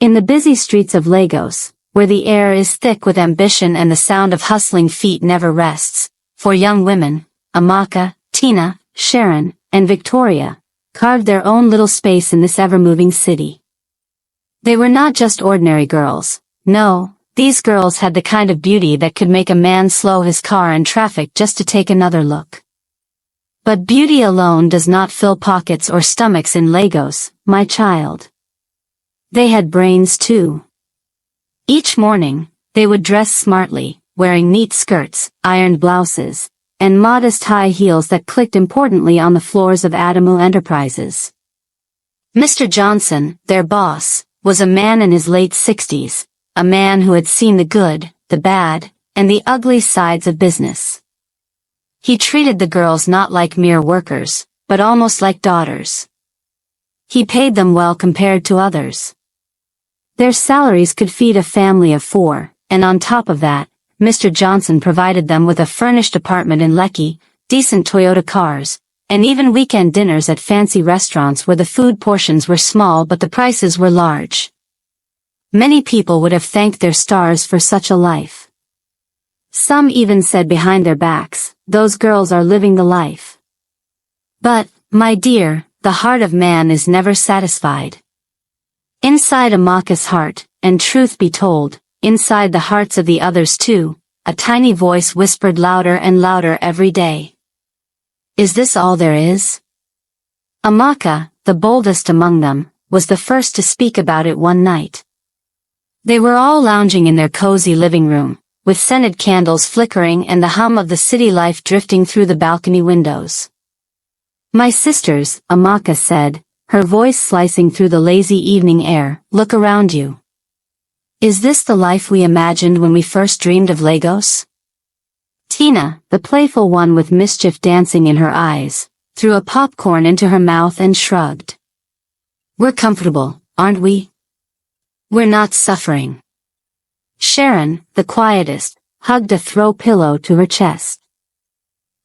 In the busy streets of Lagos, where the air is thick with ambition and the sound of hustling feet never rests, four young women, Amaka, Tina, Sharon, and Victoria, carved their own little space in this ever-moving city. They were not just ordinary girls. No, these girls had the kind of beauty that could make a man slow his car in traffic just to take another look. But beauty alone does not fill pockets or stomachs in Lagos, my child. They had brains too. Each morning, they would dress smartly, wearing neat skirts, ironed blouses, and modest high heels that clicked importantly on the floors of Adamu Enterprises. Mr. Johnson, their boss, was a man in his late 60s, a man who had seen the good, the bad, and the ugly sides of business. He treated the girls not like mere workers, but almost like daughters. He paid them well compared to others. Their salaries could feed a family of 4, and on top of that, Mr. Johnson provided them with a furnished apartment in Lekki, decent Toyota cars, and even weekend dinners at fancy restaurants where the food portions were small but the prices were large. Many people would have thanked their stars for such a life. Some even said behind their backs, "Those girls are living the life." But, my dear, the heart of man is never satisfied. Inside Amaka's heart, and truth be told, inside the hearts of the others too, a tiny voice whispered louder and louder every day. "Is this all there is?" Amaka, the boldest among them, was the first to speak about it one night. They were all lounging in their cozy living room, with scented candles flickering and the hum of the city life drifting through the balcony windows. "My sisters," Amaka said, her voice slicing through the lazy evening air, "look around you. Is this the life we imagined when we first dreamed of Lagos?" Tina, the playful one with mischief dancing in her eyes, threw a popcorn into her mouth and shrugged. "We're comfortable, aren't we? We're not suffering." Sharon, the quietest, hugged a throw pillow to her chest.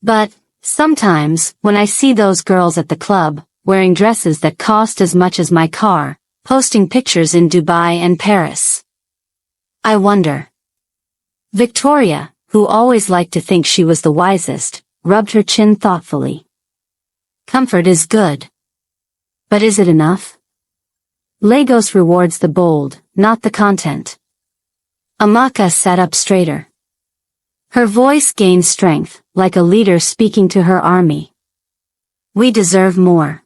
"But, sometimes, when I see those girls at the club, wearing dresses that cost as much as my car, posting pictures in Dubai and Paris, I wonder." Victoria, who always liked to think she was the wisest, rubbed her chin thoughtfully. "Comfort is good. But is it enough? Lagos rewards the bold, not the content." Amaka sat up straighter. Her voice gained strength, like a leader speaking to her army. "We deserve more.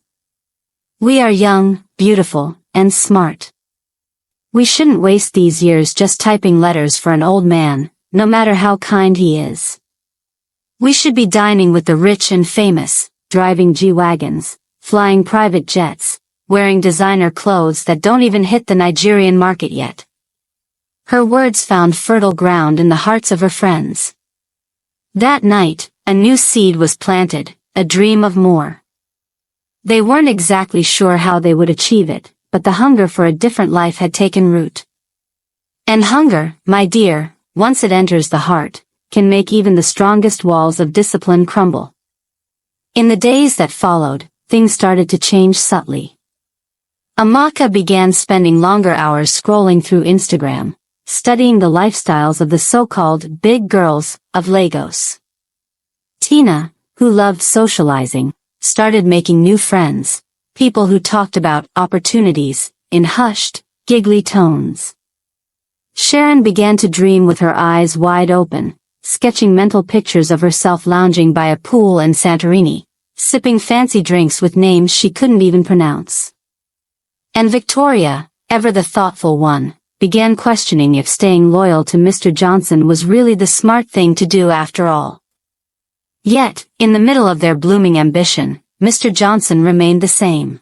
We are young, beautiful, and smart. We shouldn't waste these years just typing letters for an old man, no matter how kind he is. We should be dining with the rich and famous, driving G-Wagons, flying private jets, wearing designer clothes that don't even hit the Nigerian market yet." Her words found fertile ground in the hearts of her friends. That night, a new seed was planted, a dream of more. They weren't exactly sure how they would achieve it, but the hunger for a different life had taken root. And hunger, my dear, once it enters the heart, can make even the strongest walls of discipline crumble. In the days that followed, things started to change subtly. Amaka began spending longer hours scrolling through Instagram, studying the lifestyles of the so-called big girls of Lagos. Tina, who loved socializing, started making new friends, people who talked about opportunities in hushed, giggly tones. Sharon began to dream with her eyes wide open, sketching mental pictures of herself lounging by a pool in Santorini, sipping fancy drinks with names she couldn't even pronounce. And Victoria, ever the thoughtful one, began questioning if staying loyal to Mr. Johnson was really the smart thing to do after all. Yet, in the middle of their blooming ambition, Mr. Johnson remained the same.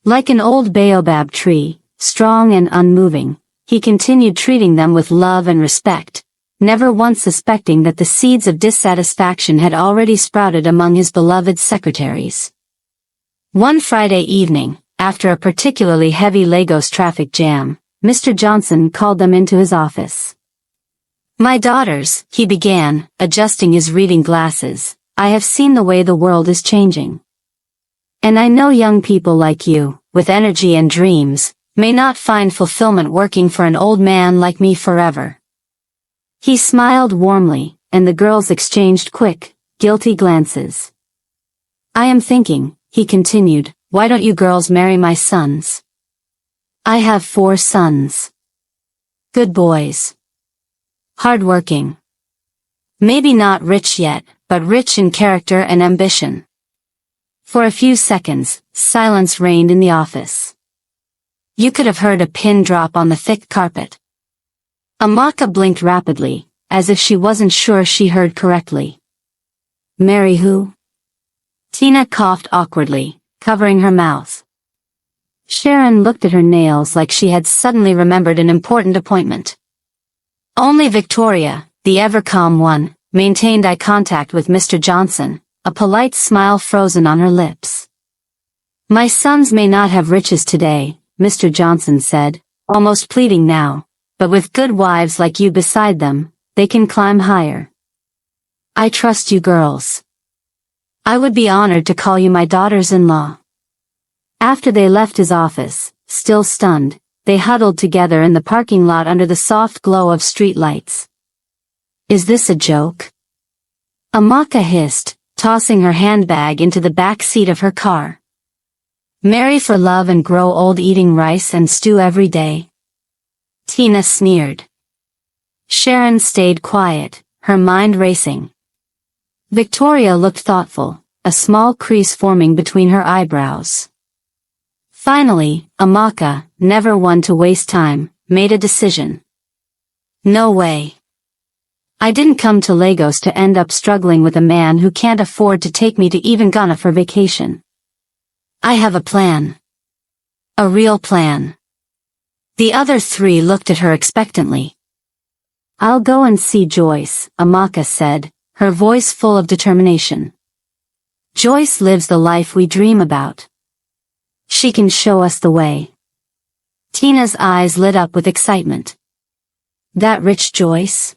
Like an old baobab tree, strong and unmoving, he continued treating them with love and respect, never once suspecting that the seeds of dissatisfaction had already sprouted among his beloved secretaries. One Friday evening, after a particularly heavy Lagos traffic jam, Mr. Johnson called them into his office. "My daughters," he began, adjusting his reading glasses, "I have seen the way the world is changing. And I know young people like you, with energy and dreams, may not find fulfillment working for an old man like me forever." He smiled warmly, and the girls exchanged quick, guilty glances. "I am thinking," he continued, "why don't you girls marry my sons? I have 4 sons. Good boys. Hard-working. Maybe not rich yet, but rich in character and ambition." For a few seconds, silence reigned in the office. You could have heard a pin drop on the thick carpet. Amaka blinked rapidly, as if she wasn't sure she heard correctly. "Marry who?" Tina coughed awkwardly, covering her mouth. Sharon looked at her nails like she had suddenly remembered an important appointment. Only Victoria, the ever-calm one, maintained eye contact with Mr. Johnson, a polite smile frozen on her lips. "My sons may not have riches today," Mr. Johnson said, almost pleading now, "but with good wives like you beside them, they can climb higher. I trust you girls. I would be honored to call you my daughters-in-law." After they left his office, still stunned, they huddled together in the parking lot under the soft glow of street lights. "Is this a joke?" Amaka hissed, tossing her handbag into the back seat of her car. "Marry for love and grow old eating rice and stew every day?" Tina sneered. Sharon stayed quiet, her mind racing. Victoria looked thoughtful, a small crease forming between her eyebrows. Finally, Amaka, never one to waste time, made a decision. "No way. I didn't come to Lagos to end up struggling with a man who can't afford to take me to even Ghana for vacation. I have a plan. A real plan." The other 3 looked at her expectantly. "I'll go and see Joyce," Amaka said, her voice full of determination. "Joyce lives the life we dream about. She can show us the way." Tina's eyes lit up with excitement. "That rich Joyce?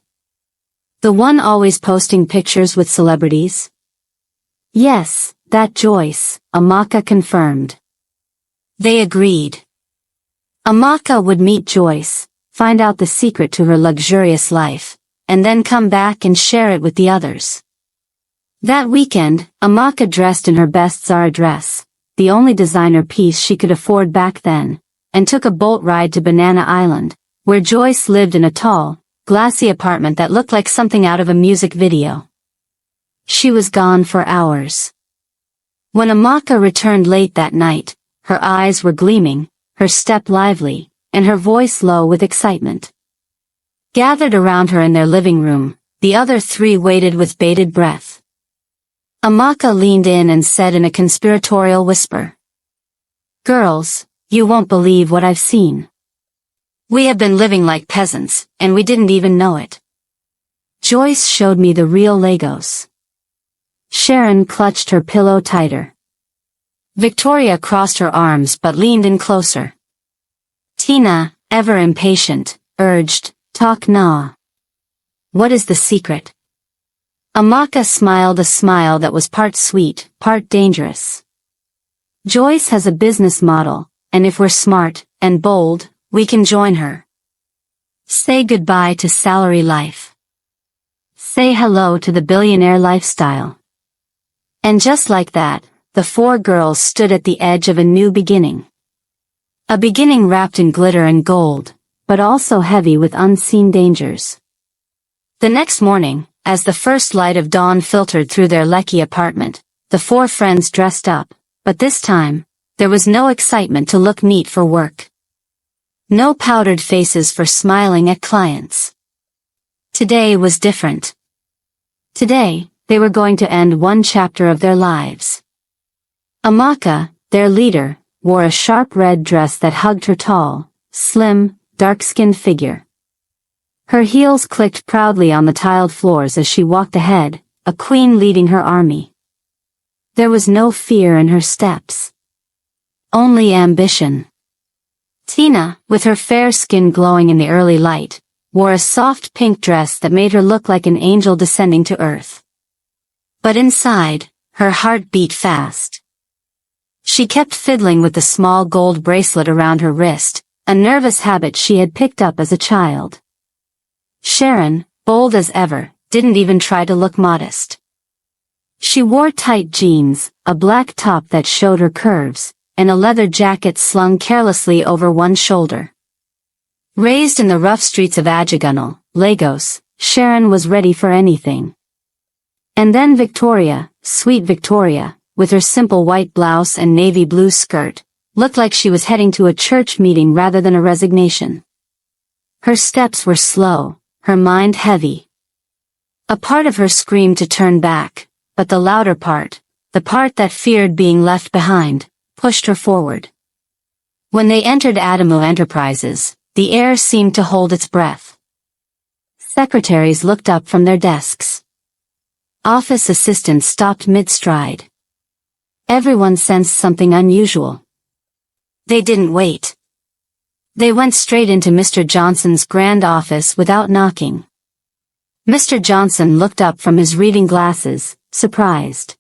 The one always posting pictures with celebrities?" "Yes, that Joyce," Amaka confirmed. They agreed. Amaka would meet Joyce, find out the secret to her luxurious life, and then come back and share it with the others. That weekend, Amaka dressed in her best Zara dress, the only designer piece she could afford back then, and took a boat ride to Banana Island, where Joyce lived in a tall, glassy apartment that looked like something out of a music video. She was gone for hours. When Amaka returned late that night, her eyes were gleaming, her step lively, and her voice low with excitement. Gathered around her in their living room, the other 3 waited with bated breath. Amaka leaned in and said in a conspiratorial whisper, "Girls, you won't believe what I've seen. We have been living like peasants, and we didn't even know it. Joyce showed me the real Lagos." Sharon clutched her pillow tighter. Victoria crossed her arms but leaned in closer. Tina, ever impatient, urged, "Talk now. What is the secret?" Amaka smiled a smile that was part sweet, part dangerous. "Joyce has a business model, and if we're smart and bold, we can join her. Say goodbye to salary life. Say hello to the billionaire lifestyle." And just like that, the 4 girls stood at the edge of a new beginning. A beginning wrapped in glitter and gold, but also heavy with unseen dangers. The next morning, as the first light of dawn filtered through their Lekki apartment, the 4 friends dressed up, but this time, there was no excitement to look neat for work. No powdered faces for smiling at clients. Today was different. Today, they were going to end one chapter of their lives. Amaka, their leader, wore a sharp red dress that hugged her tall, slim, dark-skinned figure. Her heels clicked proudly on the tiled floors as she walked ahead, a queen leading her army. There was no fear in her steps. Only ambition. Tina, with her fair skin glowing in the early light, wore a soft pink dress that made her look like an angel descending to earth. But inside, her heart beat fast. She kept fiddling with the small gold bracelet around her wrist, a nervous habit she had picked up as a child. Sharon, bold as ever, didn't even try to look modest. She wore tight jeans, a black top that showed her curves, and a leather jacket slung carelessly over one shoulder. Raised in the rough streets of Ajagunal, Lagos, Sharon was ready for anything. And then Victoria, sweet Victoria, with her simple white blouse and navy blue skirt, looked like she was heading to a church meeting rather than a resignation. Her steps were slow, her mind heavy. A part of her screamed to turn back, but the louder part, the part that feared being left behind, pushed her forward. When they entered Adamu Enterprises, the air seemed to hold its breath. Secretaries looked up from their desks. Office assistants stopped mid-stride. Everyone sensed something unusual. They didn't wait. They went straight into Mr. Johnson's grand office without knocking. Mr. Johnson looked up from his reading glasses, surprised.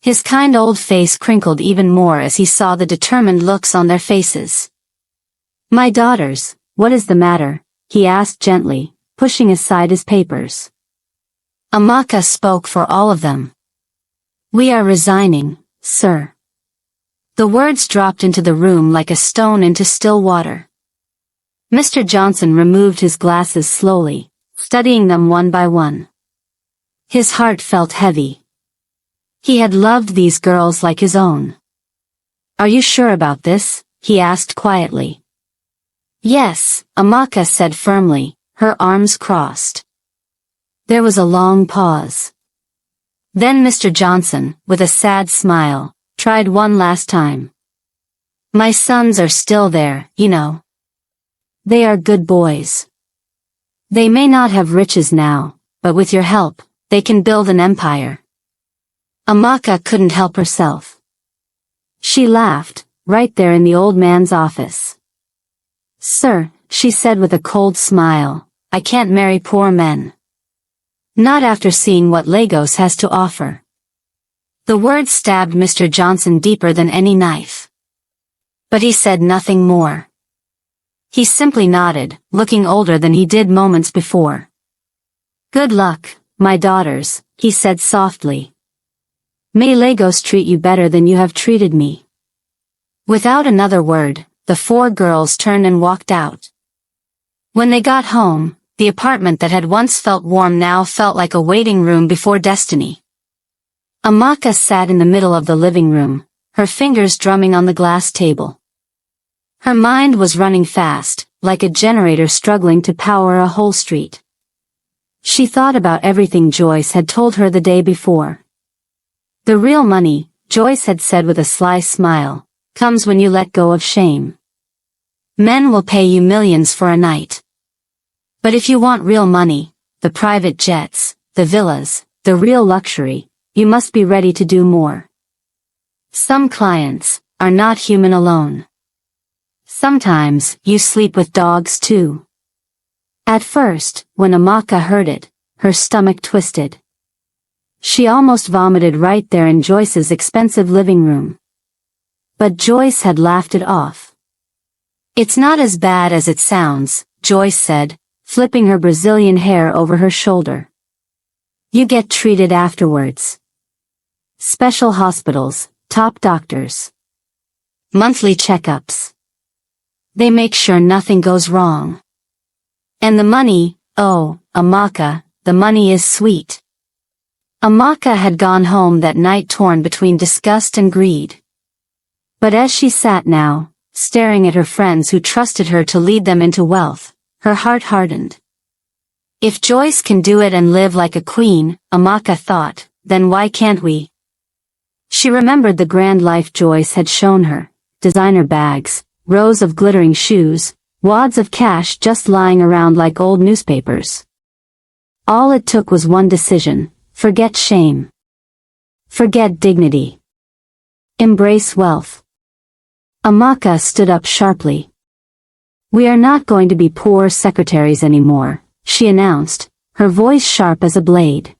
His kind old face crinkled even more as he saw the determined looks on their faces. "My daughters, what is the matter?" he asked gently, pushing aside his papers. Amaka spoke for all of them. "We are resigning, sir." The words dropped into the room like a stone into still water. Mr. Johnson removed his glasses slowly, studying them one by one. His heart felt heavy. He had loved these girls like his own. "Are you sure about this?" he asked quietly. "Yes," Amaka said firmly, her arms crossed. There was a long pause. Then Mr. Johnson, with a sad smile, tried one last time. "My sons are still there, you know. They are good boys. They may not have riches now, but with your help, they can build an empire." Amaka couldn't help herself. She laughed, right there in the old man's office. "Sir," she said with a cold smile, "I can't marry poor men. Not after seeing what Lagos has to offer." The words stabbed Mr. Johnson deeper than any knife. But he said nothing more. He simply nodded, looking older than he did moments before. "Good luck, my daughters," he said softly. "May Lagos treat you better than you have treated me." Without another word, the four girls turned and walked out. When they got home, the apartment that had once felt warm now felt like a waiting room before destiny. Amaka sat in the middle of the living room, her fingers drumming on the glass table. Her mind was running fast, like a generator struggling to power a whole street. She thought about everything Joyce had told her the day before. The real money, Joyce had said with a sly smile, comes when you let go of shame. Men will pay you millions for a night. But if you want real money, the private jets, the villas, the real luxury, you must be ready to do more. Some clients are not human alone. Sometimes you sleep with dogs too. At first, when Amaka heard it, her stomach twisted. She almost vomited right there in Joyce's expensive living room. But Joyce had laughed it off. "It's not as bad as it sounds," Joyce said, flipping her Brazilian hair over her shoulder. "You get treated afterwards. Special hospitals, top doctors. Monthly checkups. They make sure nothing goes wrong. And the money, oh, Amaka, the money is sweet." Amaka had gone home that night torn between disgust and greed. But as she sat now, staring at her friends who trusted her to lead them into wealth, her heart hardened. If Joyce can do it and live like a queen, Amaka thought, then why can't we? She remembered the grand life Joyce had shown her, designer bags, rows of glittering shoes, wads of cash just lying around like old newspapers. All it took was one decision: forget shame. Forget dignity. Embrace wealth. Amaka stood up sharply. "We are not going to be poor secretaries anymore," she announced, her voice sharp as a blade.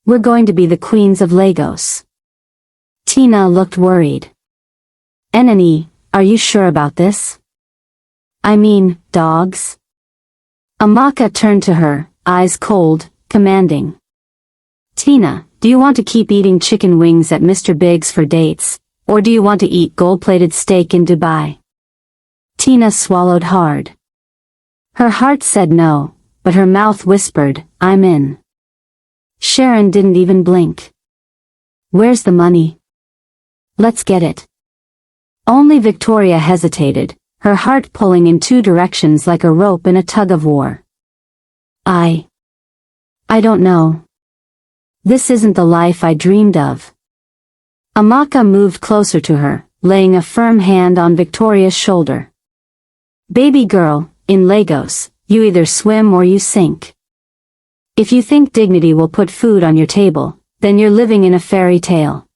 "We're going to be the queens of Lagos." Tina looked worried. "Enani, are you sure about this?" I mean, dogs? Amaka turned to her, eyes cold, commanding. Tina, do you want to keep eating chicken wings at Mr. Big's for dates, or do you want to eat gold-plated steak in Dubai? Tina swallowed hard. Her heart said no, but her mouth whispered, I'm in. Sharon didn't even blink. Where's the money? Let's get it. Only Victoria hesitated, her heart pulling in two directions like a rope in a tug-of-war. I don't know. This isn't the life I dreamed of. Amaka moved closer to her, laying a firm hand on Victoria's shoulder. Baby girl, in Lagos, you either swim or you sink. If you think dignity will put food on your table, then you're living in a fairy tale.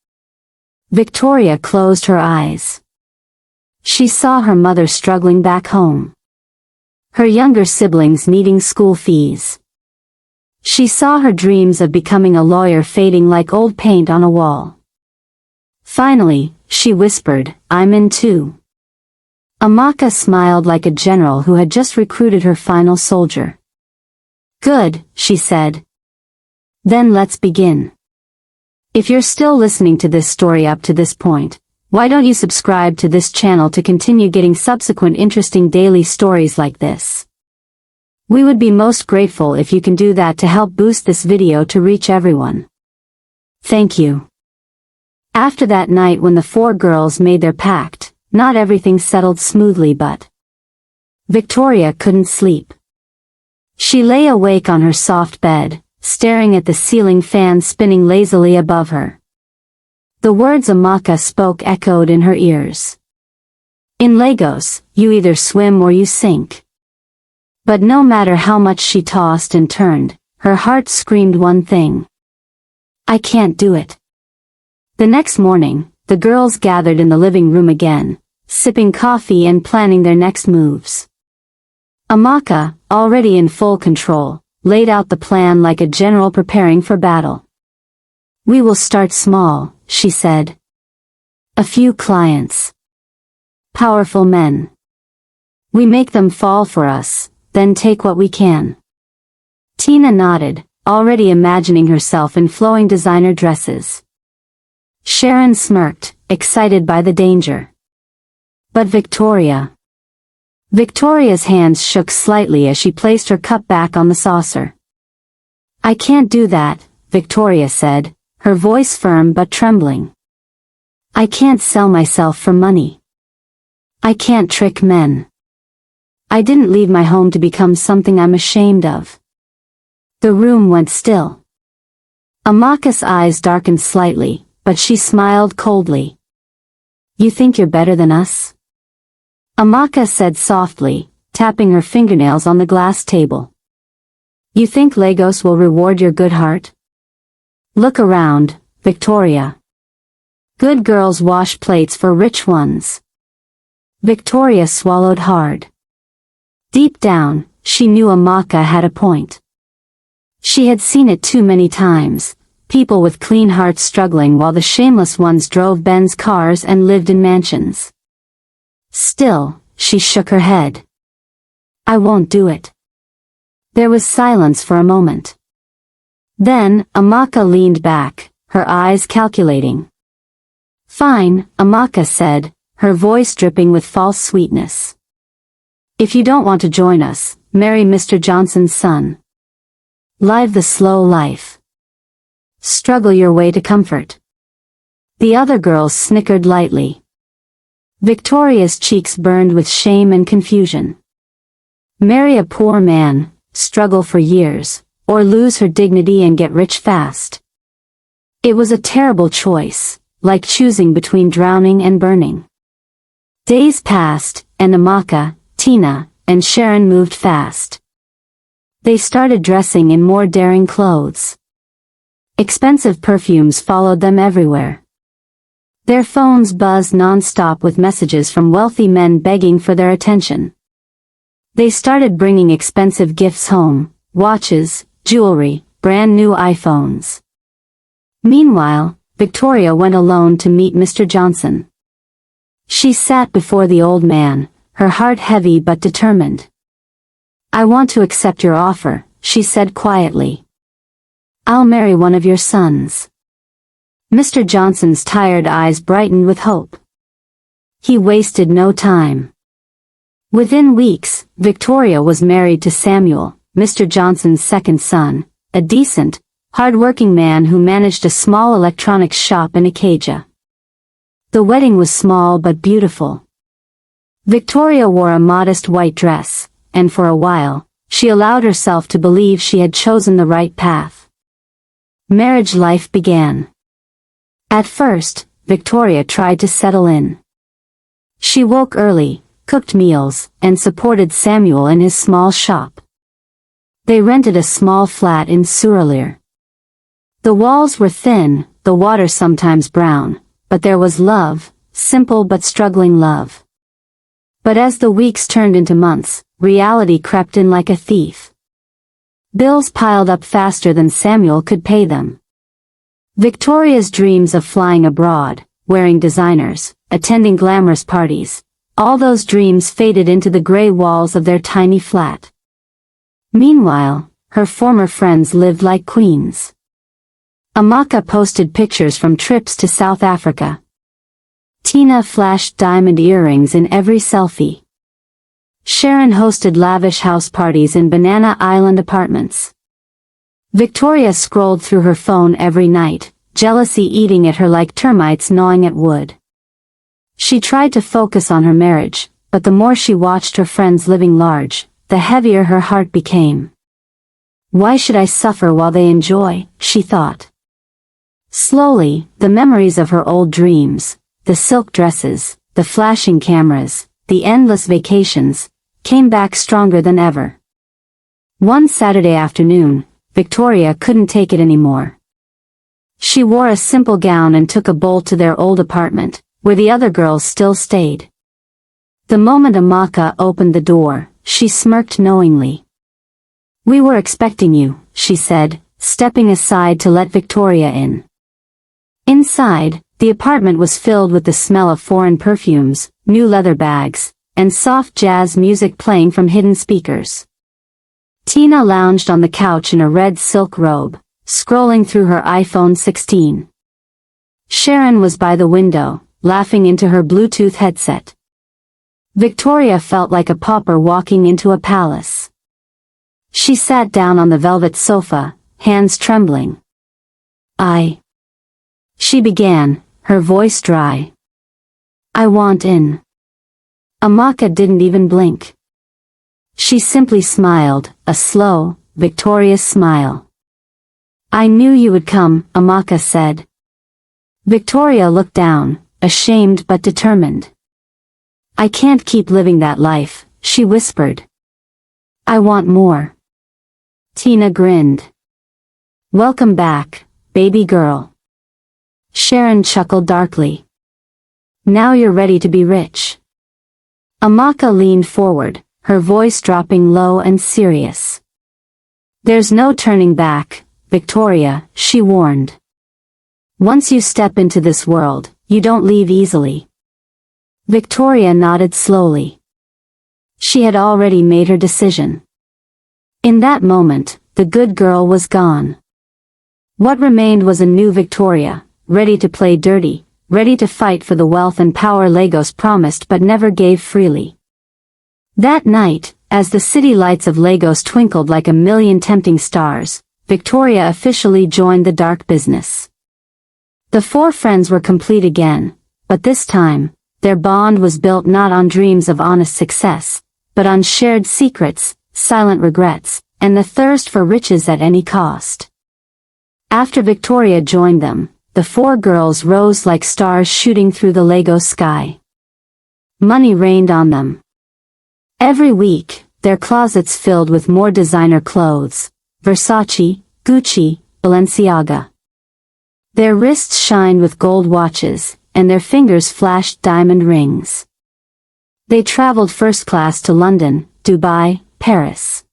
Victoria closed her eyes. She saw her mother struggling back home. Her younger siblings needing school fees. She saw her dreams of becoming a lawyer fading like old paint on a wall. Finally, she whispered, I'm in too. Amaka smiled like a general who had just recruited her final soldier. Good, she said. Then let's begin. If you're still listening to this story up to this point, why don't you subscribe to this channel to continue getting subsequent interesting daily stories like this? We would be most grateful if you can do that to help boost this video to reach everyone. Thank you. After that night when the four girls made their pact, not everything settled smoothly but Victoria couldn't sleep. She lay awake on her soft bed, staring at the ceiling fan spinning lazily above her. The words Amaka spoke echoed in her ears. In Lagos, you either swim or you sink. But no matter how much she tossed and turned, her heart screamed one thing. I can't do it. The next morning, the girls gathered in the living room again, sipping coffee and planning their next moves. Amaka, already in full control, laid out the plan like a general preparing for battle. We will start small, she said. A few clients. Powerful men. We make them fall for us, then take what we can. Tina nodded, already imagining herself in flowing designer dresses. Sharon smirked, excited by the danger. But Victoria's hands shook slightly as she placed her cup back on the saucer. I can't do that, Victoria said, her voice firm but trembling. I can't sell myself for money. I can't trick men. I didn't leave my home to become something I'm ashamed of. The room went still. Amaka's eyes darkened slightly, but she smiled coldly. You think you're better than us? Amaka said softly, tapping her fingernails on the glass table. You think Lagos will reward your good heart? Look around, Victoria. Good girls wash plates for rich ones. Victoria swallowed hard. Deep down, she knew Amaka had a point. She had seen it too many times, people with clean hearts struggling while the shameless ones drove Benz cars and lived in mansions. Still, she shook her head. I won't do it. There was silence for a moment. Then, Amaka leaned back, her eyes calculating. Fine, Amaka said, her voice dripping with false sweetness. If you don't want to join us, marry Mr. Johnson's son. Live the slow life. Struggle your way to comfort. The other girls snickered lightly. Victoria's cheeks burned with shame and confusion. Marry a poor man, struggle for years, or lose her dignity and get rich fast. It was a terrible choice, like choosing between drowning and burning. Days passed, and Amaka, Tina, and Sharon moved fast. They started dressing in more daring clothes. Expensive perfumes followed them everywhere. Their phones buzzed non-stop with messages from wealthy men begging for their attention. They started bringing expensive gifts home, watches, jewelry, brand new iPhones. Meanwhile, Victoria went alone to meet Mr. Johnson. She sat before the old man, her heart heavy but determined. "I want to accept your offer," she said quietly. "I'll marry one of your sons." Mr. Johnson's tired eyes brightened with hope. He wasted no time. Within weeks, Victoria was married to Samuel, Mr. Johnson's second son, a decent, hard-working man who managed a small electronics shop in Acadia. The wedding was small but beautiful. Victoria wore a modest white dress, and for a while, she allowed herself to believe she had chosen the right path. Marriage life began. At first, Victoria tried to settle in. She woke early, cooked meals, and supported Samuel in his small shop. They rented a small flat in Suralire. The walls were thin, the water sometimes brown, but there was love, simple but struggling love. But as the weeks turned into months, reality crept in like a thief. Bills piled up faster than Samuel could pay them. Victoria's dreams of flying abroad, wearing designers, attending glamorous parties, all those dreams faded into the gray walls of their tiny flat. Meanwhile, her former friends lived like queens. Amaka posted pictures from trips to South Africa. Tina flashed diamond earrings in every selfie. Sharon hosted lavish house parties in Banana Island apartments. Victoria scrolled through her phone every night, jealousy eating at her like termites gnawing at wood. She tried to focus on her marriage, but the more she watched her friends living large, the heavier her heart became. "Why should I suffer while they enjoy?" she thought. Slowly, the memories of her old dreams, the silk dresses, the flashing cameras, the endless vacations, came back stronger than ever. One Saturday afternoon, Victoria couldn't take it anymore. She wore a simple gown and took a bolt to their old apartment, where the other girls still stayed. The moment Amaka opened the door, she smirked knowingly. "We were expecting you," she said, stepping aside to let Victoria in. Inside, the apartment was filled with the smell of foreign perfumes, new leather bags, and soft jazz music playing from hidden speakers. Tina lounged on the couch in a red silk robe, scrolling through her iPhone 16. Sharon was by the window, laughing into her Bluetooth headset. Victoria felt like a pauper walking into a palace. She sat down on the velvet sofa, hands trembling. She began, her voice dry. "I want in." Amaka didn't even blink. She simply smiled, a slow, victorious smile. "I knew you would come," Amaka said. Victoria looked down, ashamed but determined. "I can't keep living that life," she whispered. "I want more." Tina grinned. "Welcome back, baby girl." Sharon chuckled darkly. "Now you're ready to be rich." Amaka leaned forward, her voice dropping low and serious. "There's no turning back, Victoria," she warned. "Once you step into this world, you don't leave easily." Victoria nodded slowly. She had already made her decision. In that moment, the good girl was gone. What remained was a new Victoria, ready to play dirty, ready to fight for the wealth and power Lagos promised but never gave freely. That night, as the city lights of Lagos twinkled like a million tempting stars, Victoria officially joined the dark business. The four friends were complete again, but this time, their bond was built not on dreams of honest success, but on shared secrets, silent regrets, and the thirst for riches at any cost. After Victoria joined them, the four girls rose like stars shooting through the Lagos sky. Money rained on them. Every week, their closets filled with more designer clothes, Versace, Gucci, Balenciaga. Their wrists shined with gold watches, and their fingers flashed diamond rings. They traveled first class to London, Dubai, Paris.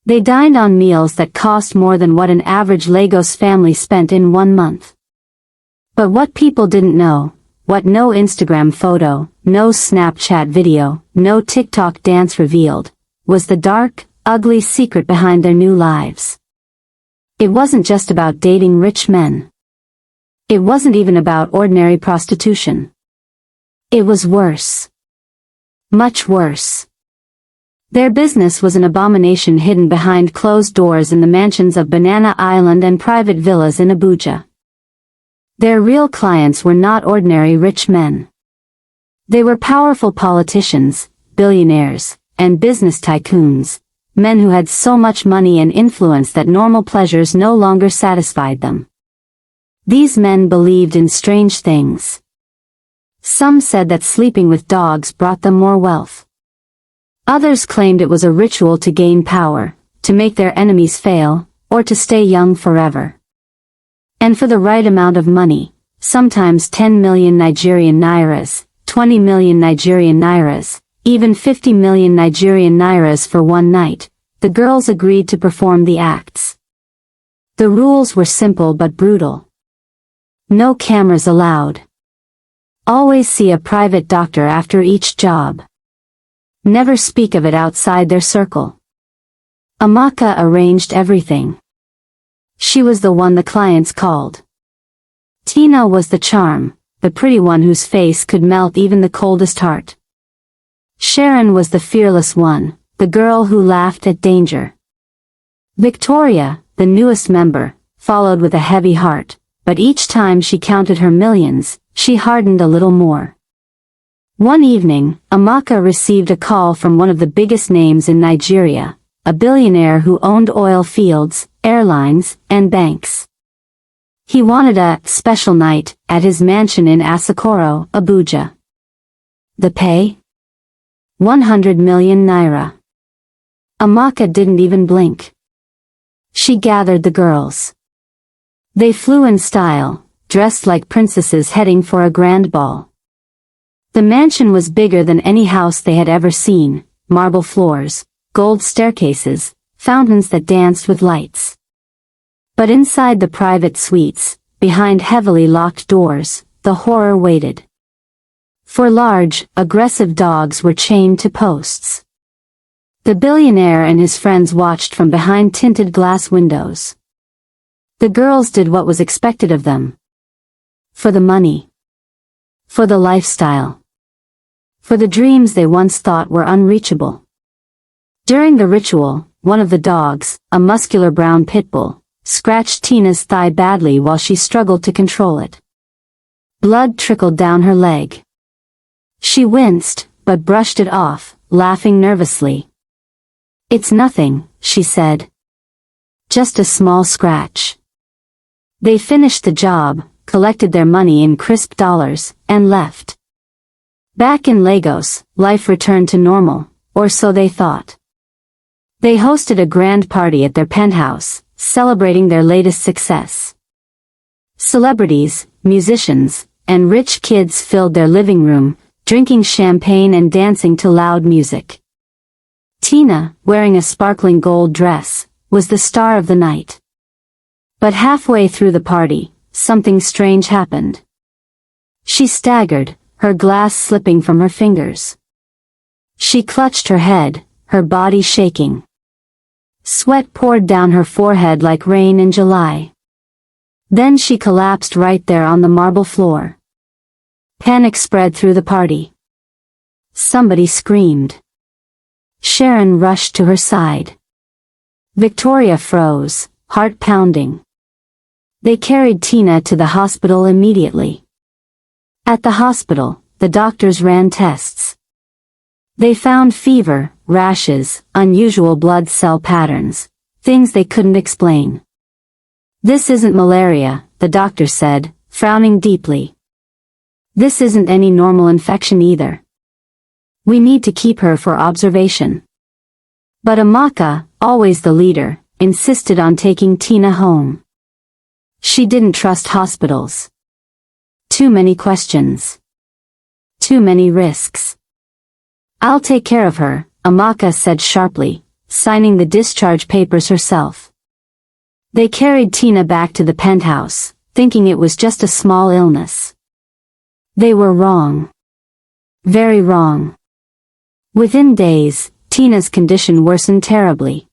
They dined on meals that cost more than what an average Lagos family spent in 1 month. But what people didn't know, what no Instagram photo, no Snapchat video, no TikTok dance revealed, was the dark, ugly secret behind their new lives. It wasn't just about dating rich men. It wasn't even about ordinary prostitution. It was worse. Much worse. Their business was an abomination hidden behind closed doors in the mansions of Banana Island and private villas in Abuja. Their real clients were not ordinary rich men. They were powerful politicians, billionaires, and business tycoons, men who had so much money and influence that normal pleasures no longer satisfied them. These men believed in strange things. Some said that sleeping with dogs brought them more wealth. Others claimed it was a ritual to gain power, to make their enemies fail, or to stay young forever. And for the right amount of money, sometimes 10 million Nigerian nairas, 20 million Nigerian nairas, even 50 million Nigerian nairas for one night, the girls agreed to perform the acts. The rules were simple but brutal. No cameras allowed. Always see a private doctor after each job. Never speak of it outside their circle. Amaka arranged everything. She was the one the clients called. Tina was the charm, the pretty one whose face could melt even the coldest heart. Sharon was the fearless one, the girl who laughed at danger. Victoria, the newest member, followed with a heavy heart, but each time she counted her millions, she hardened a little more. One evening, Amaka received a call from one of the biggest names in Nigeria, a billionaire who owned oil fields, airlines, and banks. He wanted a special night at his mansion in Asokoro, Abuja. The pay? 100 million naira. Amaka didn't even blink. She gathered the girls. They flew in style, dressed like princesses heading for a grand ball. The mansion was bigger than any house they had ever seen, marble floors, gold staircases, fountains that danced with lights. But inside the private suites, behind heavily locked doors, the horror waited. For large, aggressive dogs were chained to posts. The billionaire and his friends watched from behind tinted glass windows. The girls did what was expected of them. For the money. For the lifestyle. For the dreams they once thought were unreachable. During the ritual, one of the dogs, a muscular brown pit bull, scratched Tina's thigh badly while she struggled to control it. Blood trickled down her leg. She winced, but brushed it off, laughing nervously. "It's nothing," she said. "Just a small scratch." They finished the job, collected their money in crisp dollars, and left. Back in Lagos, life returned to normal, or so they thought. They hosted a grand party at their penthouse, celebrating their latest success. Celebrities, musicians, and rich kids filled their living room, drinking champagne and dancing to loud music. Tina, wearing a sparkling gold dress, was the star of the night. But halfway through the party, something strange happened. She staggered, her glass slipping from her fingers. She clutched her head, her body shaking. Sweat poured down her forehead like rain in July. Then she collapsed right there on the marble floor. Panic spread through the party. Somebody screamed. Sharon rushed to her side. Victoria froze, heart pounding. They carried Tina to the hospital immediately. At the hospital, the doctors ran tests. They found fever, rashes, unusual blood cell patterns, things they couldn't explain. "This isn't malaria," the doctor said, frowning deeply. "This isn't any normal infection either. We need to keep her for observation." But Amaka, always the leader, insisted on taking Tina home. She didn't trust hospitals. Too many questions. Too many risks. "I'll take care of her," Amaka said sharply, signing the discharge papers herself. They carried Tina back to the penthouse, thinking it was just a small illness. They were wrong. Very wrong. Within days, Tina's condition worsened terribly.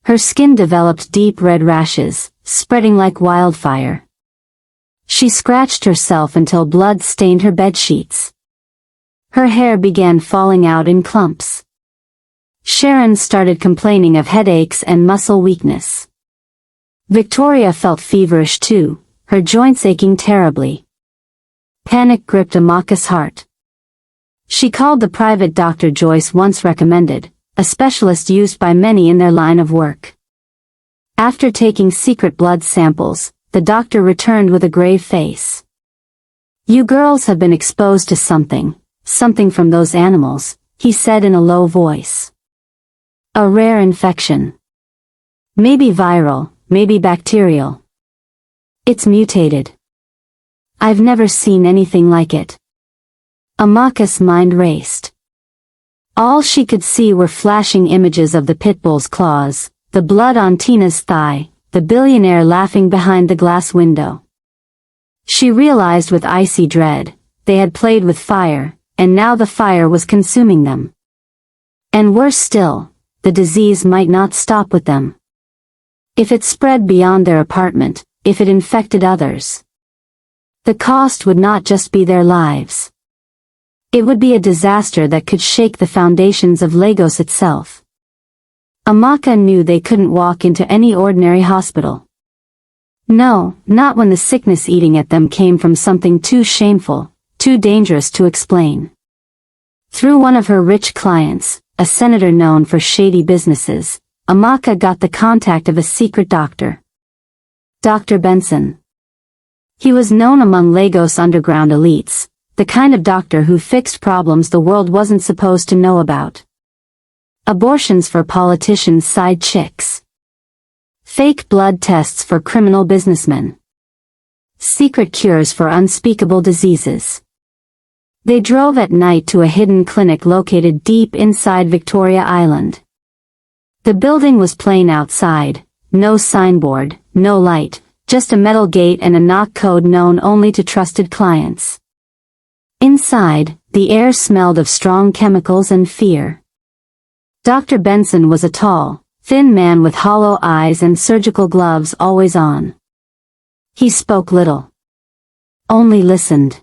Her skin developed deep red rashes, spreading like wildfire. She scratched herself until blood stained her bedsheets. Her hair began falling out in clumps. Sharon started complaining of headaches and muscle weakness. Victoria felt feverish too, her joints aching terribly. Panic gripped Amaka's heart. She called the private doctor Joyce once recommended, a specialist used by many in their line of work. After taking secret blood samples, the doctor returned with a grave face. "You girls have been exposed to something from those animals," he said in a low voice. "A rare infection. Maybe viral, maybe bacterial. It's mutated. I've never seen anything like it." Amaka's mind raced. All she could see were flashing images of the pit bull's claws, the blood on Tina's thigh, the billionaire laughing behind the glass window. She realized with icy dread, they had played with fire, and now the fire was consuming them. And worse still, the disease might not stop with them. If it spread beyond their apartment, if it infected others, the cost would not just be their lives. It would be a disaster that could shake the foundations of Lagos itself. Amaka knew they couldn't walk into any ordinary hospital. No, not when the sickness eating at them came from something too shameful, too dangerous to explain. Through one of her rich clients, a senator known for shady businesses, Amaka got the contact of a secret doctor. Dr. Benson. He was known among Lagos underground elites, the kind of doctor who fixed problems the world wasn't supposed to know about. Abortions for politicians' side chicks. Fake blood tests for criminal businessmen. Secret cures for unspeakable diseases. They drove at night to a hidden clinic located deep inside Victoria Island. The building was plain outside, no signboard, no light, just a metal gate and a knock code known only to trusted clients. Inside, the air smelled of strong chemicals and fear. Dr. Benson was a tall, thin man with hollow eyes and surgical gloves always on. He spoke little. Only listened.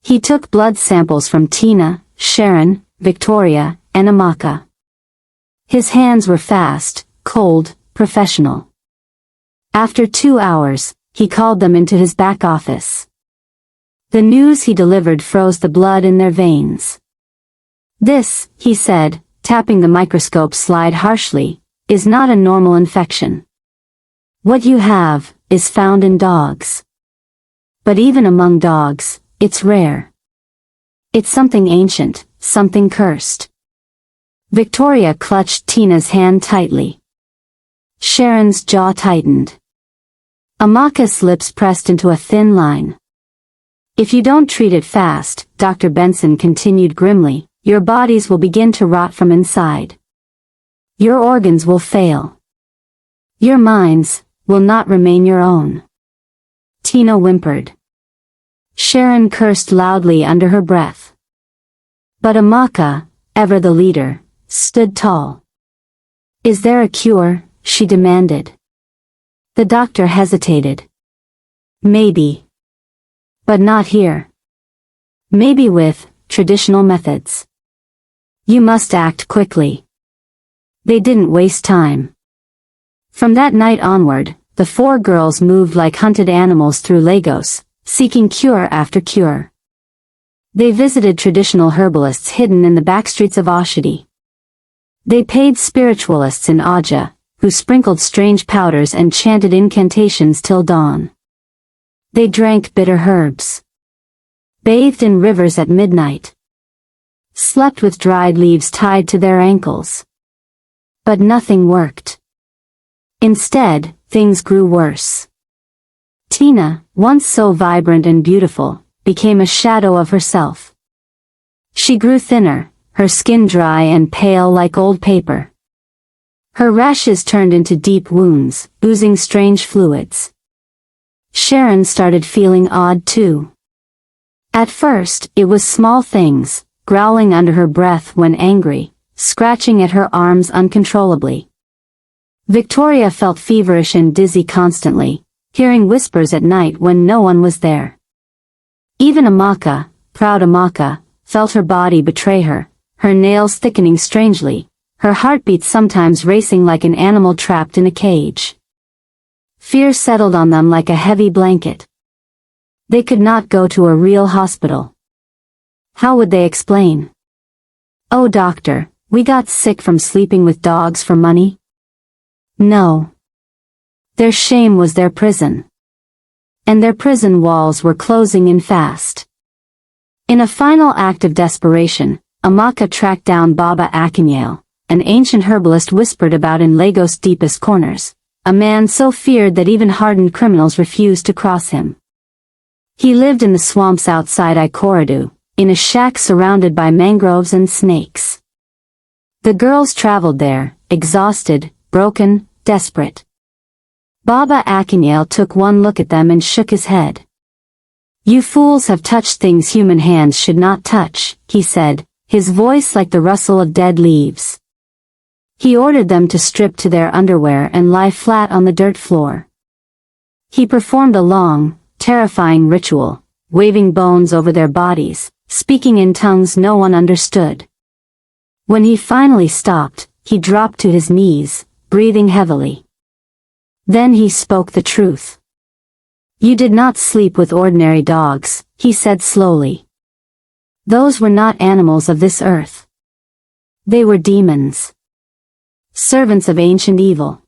He took blood samples from Tina, Sharon, Victoria, and Amaka. His hands were fast, cold, professional. After 2 hours, he called them into his back office. The news he delivered froze the blood in their veins. "This," he said, tapping the microscope slide harshly, "is not a normal infection. What you have is found in dogs. But even among dogs, it's rare. It's something ancient, something cursed." Victoria clutched Tina's hand tightly. Sharon's jaw tightened. Amaka's lips pressed into a thin line. "If you don't treat it fast," Dr. Benson continued grimly, "your bodies will begin to rot from inside. Your organs will fail. Your minds will not remain your own." Tina whimpered. Sharon cursed loudly under her breath. But Amaka, ever the leader, stood tall. "Is there a cure?" she demanded. The doctor hesitated. "Maybe. But not here. Maybe with traditional methods. You must act quickly." They didn't waste time. From that night onward, the 4 girls moved like hunted animals through Lagos, seeking cure after cure. They visited traditional herbalists hidden in the backstreets of Oshodi. They paid spiritualists in Aja, who sprinkled strange powders and chanted incantations till dawn. They drank bitter herbs. Bathed in rivers at midnight. Slept with dried leaves tied to their ankles. But nothing worked. Instead, things grew worse. Tina, once so vibrant and beautiful, became a shadow of herself. She grew thinner, her skin dry and pale like old paper. Her rashes turned into deep wounds, oozing strange fluids. Sharon started feeling odd too. At first, it was small things, growling under her breath when angry, scratching at her arms uncontrollably. Victoria felt feverish and dizzy constantly, hearing whispers at night when no one was there. Even Amaka, proud Amaka, felt her body betray her, her nails thickening strangely, her heartbeat sometimes racing like an animal trapped in a cage. Fear settled on them like a heavy blanket. They could not go to a real hospital. How would they explain? "Oh doctor, we got sick from sleeping with dogs for money?" No. Their shame was their prison. And their prison walls were closing in fast. In a final act of desperation, Amaka tracked down Baba Akinyele, an ancient herbalist whispered about in Lagos' deepest corners, a man so feared that even hardened criminals refused to cross him. He lived in the swamps outside Ikorodu, in a shack surrounded by mangroves and snakes. The girls traveled there, exhausted, broken, desperate. Baba Akinyele took one look at them and shook his head. "You fools have touched things human hands should not touch," he said, his voice like the rustle of dead leaves. He ordered them to strip to their underwear and lie flat on the dirt floor. He performed a long, terrifying ritual, waving bones over their bodies, speaking in tongues no one understood. When he finally stopped, he dropped to his knees, breathing heavily. Then he spoke the truth. "You did not sleep with ordinary dogs," he said slowly. "Those were not animals of this earth. They were demons. Servants of ancient evil.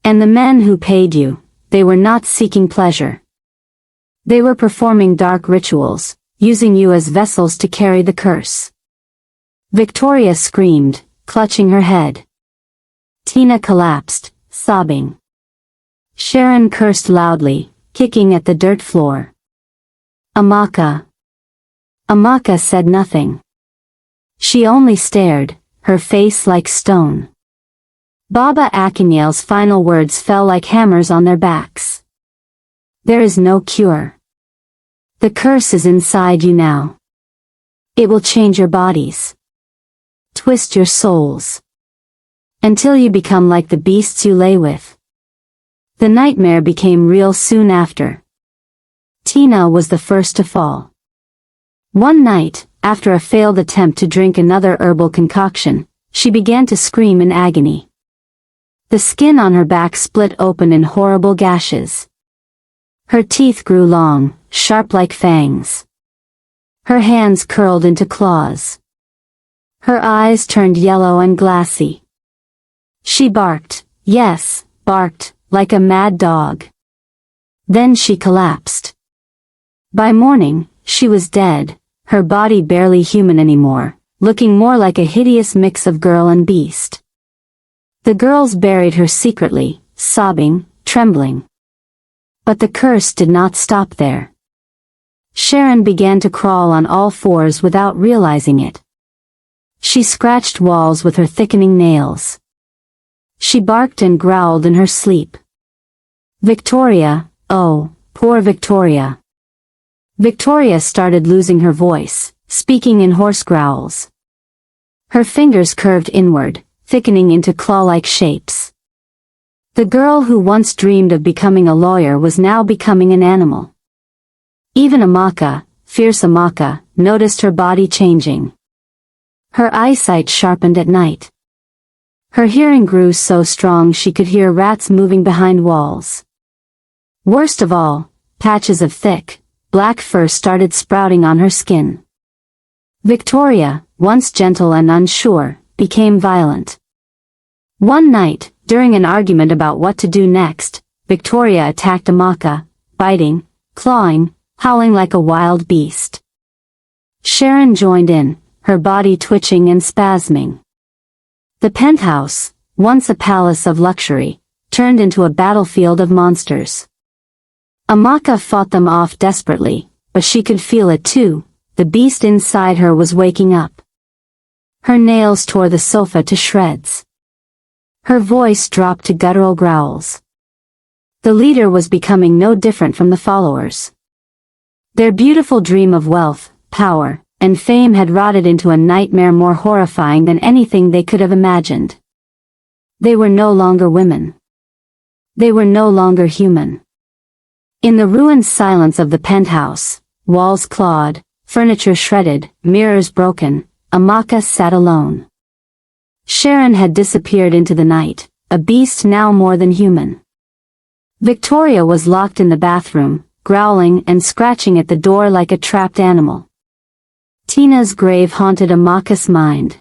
And the men who paid you, they were not seeking pleasure. They were performing dark rituals, using you as vessels to carry the curse." Victoria screamed, clutching her head. Tina collapsed, sobbing. Sharon cursed loudly, kicking at the dirt floor. Amaka said nothing. She only stared, her face like stone. Baba Akinyele's final words fell like hammers on their backs. "There is no cure. The curse is inside you now. It will change your bodies. Twist your souls. Until you become like the beasts you lay with." The nightmare became real soon after. Tina was the first to fall. One night, after a failed attempt to drink another herbal concoction, she began to scream in agony. The skin on her back split open in horrible gashes. Her teeth grew long, sharp like fangs. Her hands curled into claws. Her eyes turned yellow and glassy. She barked, yes, barked, like a mad dog. Then she collapsed. By morning, she was dead, her body barely human anymore, looking more like a hideous mix of girl and beast. The girls buried her secretly, sobbing, trembling. But the curse did not stop there. Sharon began to crawl on all fours without realizing it. She scratched walls with her thickening nails. She barked and growled in her sleep. Victoria, oh, poor Victoria. Victoria started losing her voice, speaking in hoarse growls. Her fingers curved inward, thickening into claw-like shapes. The girl who once dreamed of becoming a lawyer was now becoming an animal. Even Amaka, fierce Amaka, noticed her body changing. Her eyesight sharpened at night. Her hearing grew so strong she could hear rats moving behind walls. Worst of all, patches of thick, black fur started sprouting on her skin. Victoria, once gentle and unsure, became violent. One night, during an argument about what to do next, Victoria attacked Amaka, biting, clawing, howling like a wild beast. Sharon joined in, her body twitching and spasming. The penthouse, once a palace of luxury, turned into a battlefield of monsters. Amaka fought them off desperately, but she could feel it too, the beast inside her was waking up. Her nails tore the sofa to shreds. Her voice dropped to guttural growls. The leader was becoming no different from the followers. Their beautiful dream of wealth, power, and fame had rotted into a nightmare more horrifying than anything they could have imagined. They were no longer women. They were no longer human. In the ruined silence of the penthouse, walls clawed, furniture shredded, mirrors broken, Amaka sat alone. Sharon had disappeared into the night, a beast now more than human. Victoria was locked in the bathroom, growling and scratching at the door like a trapped animal. Tina's grave haunted Amaka's mind.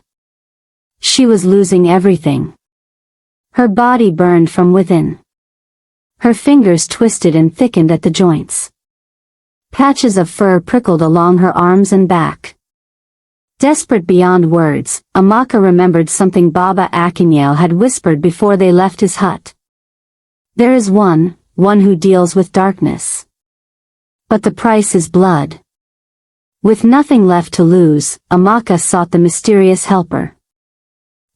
She was losing everything. Her body burned from within. Her fingers twisted and thickened at the joints. Patches of fur prickled along her arms and back. Desperate beyond words, Amaka remembered something Baba Akinyele had whispered before they left his hut. There is one who deals with darkness. But the price is blood. With nothing left to lose, Amaka sought the mysterious helper.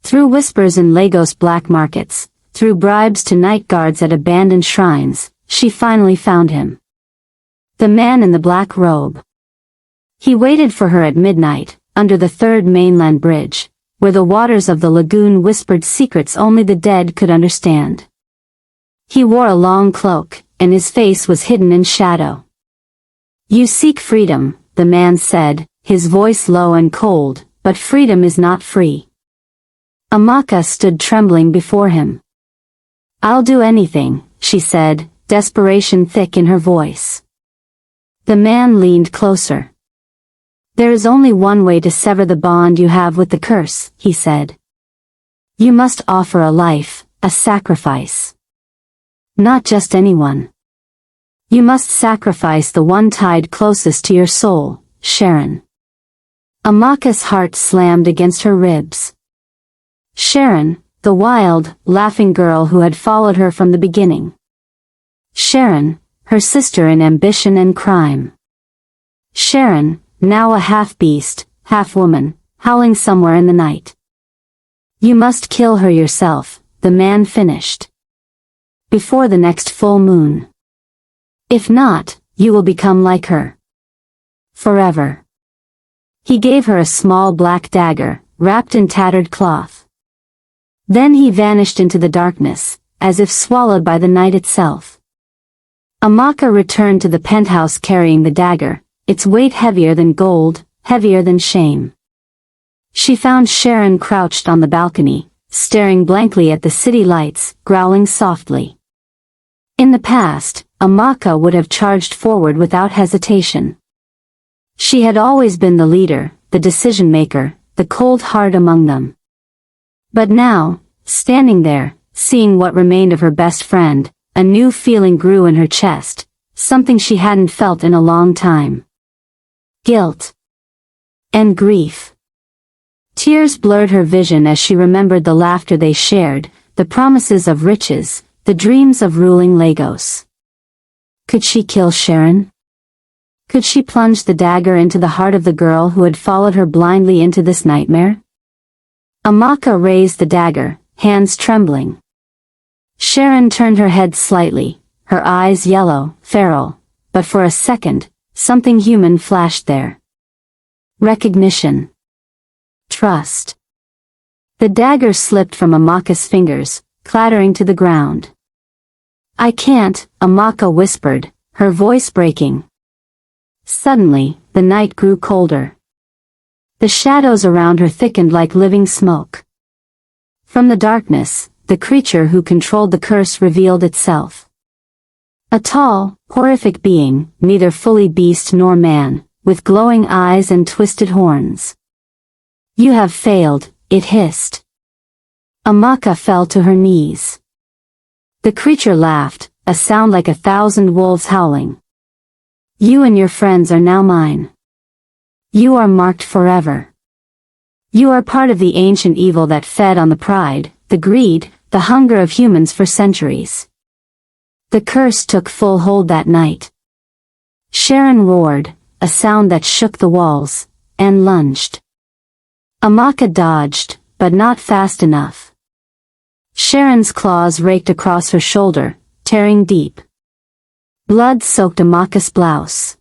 Through whispers in Lagos black markets, through bribes to night guards at abandoned shrines, she finally found him. The man in the black robe. He waited for her at midnight, under the third mainland bridge, where the waters of the lagoon whispered secrets only the dead could understand. He wore a long cloak, and his face was hidden in shadow. "You seek freedom," the man said, his voice low and cold, "but freedom is not free." Amaka stood trembling before him. "I'll do anything," she said, desperation thick in her voice. The man leaned closer. "There is only one way to sever the bond you have with the curse," he said. "You must offer a life, a sacrifice. Not just anyone. You must sacrifice the one tied closest to your soul, Sharon." Amaka's heart slammed against her ribs. Sharon, the wild, laughing girl who had followed her from the beginning. Sharon, her sister in ambition and crime. Sharon, now a half-beast, half-woman, howling somewhere in the night. "You must kill her yourself," the man finished. "Before the next full moon. If not, you will become like her. Forever." He gave her a small black dagger, wrapped in tattered cloth. Then he vanished into the darkness, as if swallowed by the night itself. Amaka returned to the penthouse carrying the dagger, its weight heavier than gold, heavier than shame. She found Sharon crouched on the balcony, staring blankly at the city lights, growling softly. In the past, Amaka would have charged forward without hesitation. She had always been the leader, the decision-maker, the cold heart among them. But now, standing there, seeing what remained of her best friend, a new feeling grew in her chest, something she hadn't felt in a long time. Guilt. And grief. Tears blurred her vision as she remembered the laughter they shared, the promises of riches, the dreams of ruling Lagos. Could she kill Sharon? Could she plunge the dagger into the heart of the girl who had followed her blindly into this nightmare? Amaka raised the dagger, hands trembling. Sharon turned her head slightly, her eyes yellow, feral, but for a second, something human flashed there. Recognition. Trust. The dagger slipped from Amaka's fingers, clattering to the ground. "I can't," Amaka whispered, her voice breaking. Suddenly, the night grew colder. The shadows around her thickened like living smoke. From the darkness, the creature who controlled the curse revealed itself. A tall, horrific being, neither fully beast nor man, with glowing eyes and twisted horns. "You have failed," it hissed. Amaka fell to her knees. The creature laughed, a sound like 1,000 wolves howling. "You and your friends are now mine. You are marked forever. You are part of the ancient evil that fed on the pride, the greed, the hunger of humans for centuries." The curse took full hold that night. Sharon roared, a sound that shook the walls, and lunged. Amaka dodged, but not fast enough. Sharon's claws raked across her shoulder, tearing deep. Blood soaked Amaka's blouse.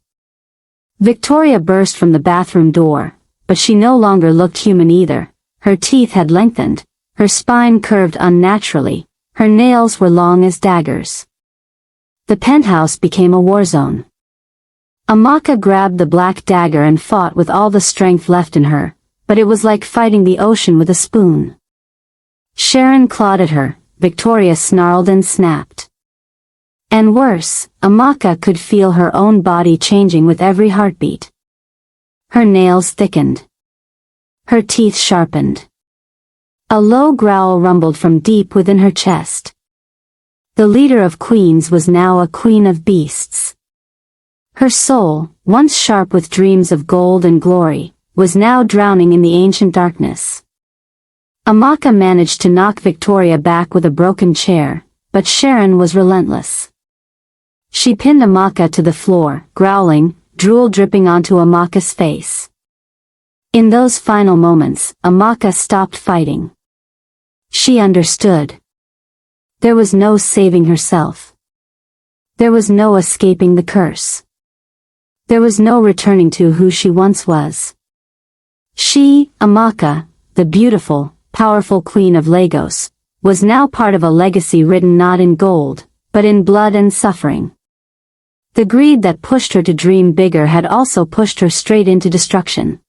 Victoria burst from the bathroom door, but she no longer looked human either. Her teeth had lengthened, her spine curved unnaturally, her nails were long as daggers. The penthouse became a war zone. Amaka grabbed the black dagger and fought with all the strength left in her, but it was like fighting the ocean with a spoon. Sharon clawed at her, Victoria snarled and snapped. And worse, Amaka could feel her own body changing with every heartbeat. Her nails thickened. Her teeth sharpened. A low growl rumbled from deep within her chest. The leader of queens was now a queen of beasts. Her soul, once sharp with dreams of gold and glory, was now drowning in the ancient darkness. Amaka managed to knock Victoria back with a broken chair, but Sharon was relentless. She pinned Amaka to the floor, growling, drool dripping onto Amaka's face. In those final moments, Amaka stopped fighting. She understood. There was no saving herself. There was no escaping the curse. There was no returning to who she once was. She, Amaka, the beautiful, powerful queen of Lagos, was now part of a legacy written not in gold, but in blood and suffering. The greed that pushed her to dream bigger had also pushed her straight into destruction.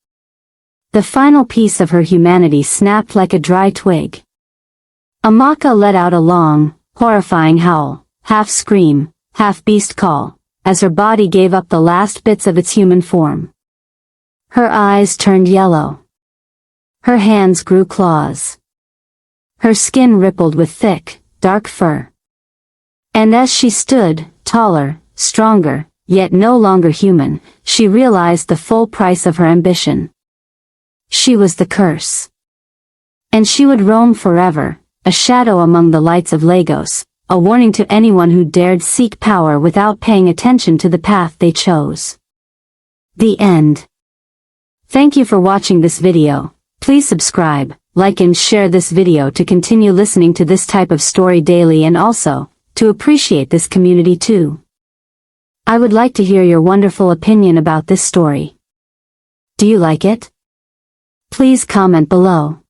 The final piece of her humanity snapped like a dry twig. Amaka let out a long, horrifying howl, half scream, half beast call, as her body gave up the last bits of its human form. Her eyes turned yellow. Her hands grew claws. Her skin rippled with thick, dark fur. And as she stood, taller, stronger, yet no longer human, she realized the full price of her ambition. She was the curse. And she would roam forever, a shadow among the lights of Lagos, a warning to anyone who dared seek power without paying attention to the path they chose. The end. Thank you for watching this video. Please subscribe, like and share this video to continue listening to this type of story daily and also, to appreciate this community too. I would like to hear your wonderful opinion about this story. Do you like it? Please comment below.